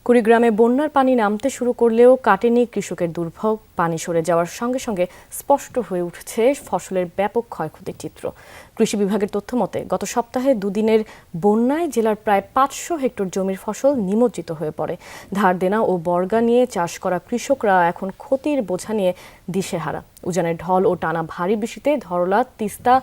কুড়িগ্রামে বন্যার পানি নামতে শুরু করলেও কাটেনি কৃষকের দুর্ভোগ। পানি সরে যাওয়ার সঙ্গে সঙ্গে স্পষ্ট হয়ে উঠছে ফসলের ব্যাপক ক্ষয়ক্ষতির চিত্র। কৃষি বিভাগের তথ্য মতে গত সপ্তাহে দুদিনের বন্যায় জেলার প্রায় 500 হেক্টর জমির ফসল নিমজ্জিত হয়ে পড়ে। ধার দেনা ও বর্গা নিয়ে চাষ করা কৃষকরা এখন ক্ষতির বোঝা নিয়ে দিশেহারা। উজানের ঢল ও টানা ভারী বৃষ্টিতে ধরলা, তিস্তা,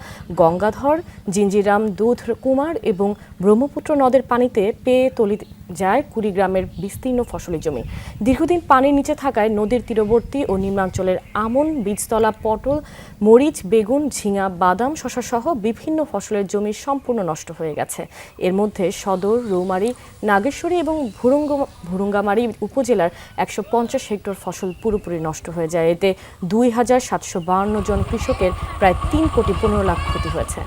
গঙ্গাধর, জিঞ্জিরাম, দুধ কুমার এবং ব্রহ্মপুত্র নদের পানিতে পেয়ে তলি যায় কুড়িগ্রামের বিস্তীর্ণ ফসলি জমি। দীর্ঘদিন পানির নিচে থাকায় নদীর তীরবর্তী ও নিম্নাঞ্চলের আমন, বীজতলা, পটল, মরিচ, বেগুন, ঝিঙা, বাদাম, শশা সহ বিভিন্ন ফসলের জমি সম্পূর্ণ নষ্ট হয়ে গেছে। এর মধ্যে সদর, রৌমারী, নাগেশ্বরী এবং ভুরুঙ্গামারী উপজেলার 150 হেক্টর ফসল পুরোপুরি নষ্ট হয়ে যায়। এতে 2752 জন কৃষকের প্রায় 3,15,00,000 ক্ষতি হয়েছে।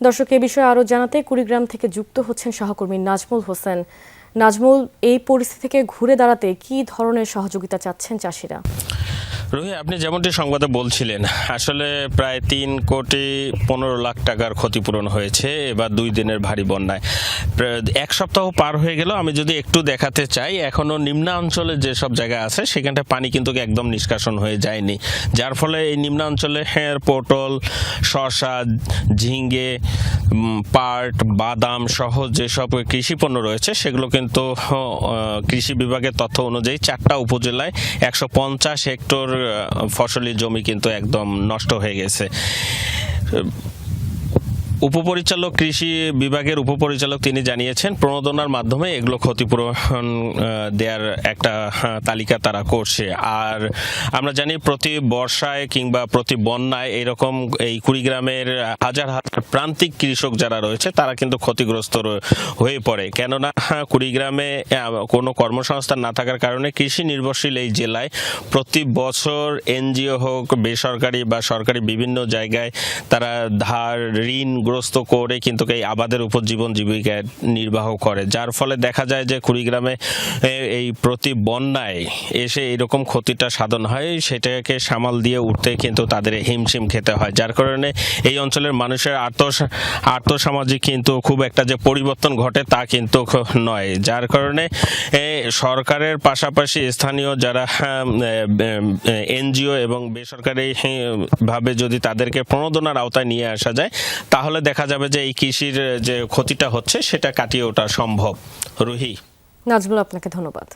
দর্শক, এ বিষয়ে আরও জানাতে কুড়িগ্রাম থেকে যুক্ত হচ্ছেন সহকর্মী নাজমুল হোসেন। নাজমুল, এই পরিস্থিতি থেকে ঘুরে দাঁড়াতে কি ধরনের সহযোগিতা চাচ্ছেন চাষিরা? রোহি, আপনি যেমনটি সংবাদে বলছিলেন, আসলে প্রায় 3,15,00,000 টাকার ক্ষতিপূরণ হয়েছে এবার 2 দিনের ভারী বন্যায়। 1 সপ্তাহ পার হয়ে গেল। আমি যদি একটু দেখাতে চাই, এখনো নিম্নাঞ্চলে যেসব জায়গা আছে সেখানটা পানি কিন্তু একদম নিষ্কাশন হয়ে যায়নি, যার ফলে এই নিম্নাঞ্চলে পটল, শসা, ঝিঙ্গে, পাট, বাদাম সহ যেসব কৃষি পণ্য রয়েছে সেগুলো কিন্তু কৃষি বিভাগের তথ্য অনুযায়ী 4টা উপজেলায় 150 হেক্টর ফসলি জমি কিন্তু একদম নষ্ট হয়ে গেছে। উপপরিচালক, কৃষি বিভাগের উপপরিচালক, তিনি জানিয়েছেন প্রণোদনার মাধ্যমে এগুলো ক্ষতিপূরণ দেওয়ার একটা তালিকা তারা করছে। আর আমরা জানি প্রতি বর্ষায় কিংবা প্রতি বন্যায় এরকম এই কুড়িগ্রামের হাজার হাজার প্রান্তিক কৃষক যারা রয়েছে তারা কিন্তু ক্ষতিগ্রস্ত হয়ে পড়ে। কেননা কুড়িগ্রামে কোনো কর্মসংস্থান না থাকার কারণে কৃষি নির্ভরশীল এই জেলায় প্রতি বছর এনজিও হোক, বেসরকারি বা সরকারি বিভিন্ন জায়গায় তারা ধার, ঋণ গ্রস্ত করে কিন্তু এই আবাদের উপর জীবন জীবিকা নির্বাহ করে, যার ফলে দেখা যায় যে কুড়িগ্রামে এই প্রতি বন্যায় এসে এরকম ক্ষতিটা সাধন হয়, সেটাকে সামাল দিয়ে উঠতে কিন্তু তাদের হিমশিম খেতে হয়। যার কারণে এই অঞ্চলের মানুষের আর্থসামাজিক কিন্তু খুব একটা যে পরিবর্তন ঘটে তা কিন্তু নয়। যার কারণে সরকারের পাশাপাশি স্থানীয় যারা এনজিও এবং বেসরকারি ভাবে যদি তাদেরকে প্রণোদনার আওতায় নিয়ে আসা যায়, তাহলে দেখা যাবে যে এই কৃষির যে ক্ষতিটা হচ্ছে সেটা কাটিয়ে ওঠা সম্ভব। রুহি। নাজমুল, আপনাকে ধন্যবাদ।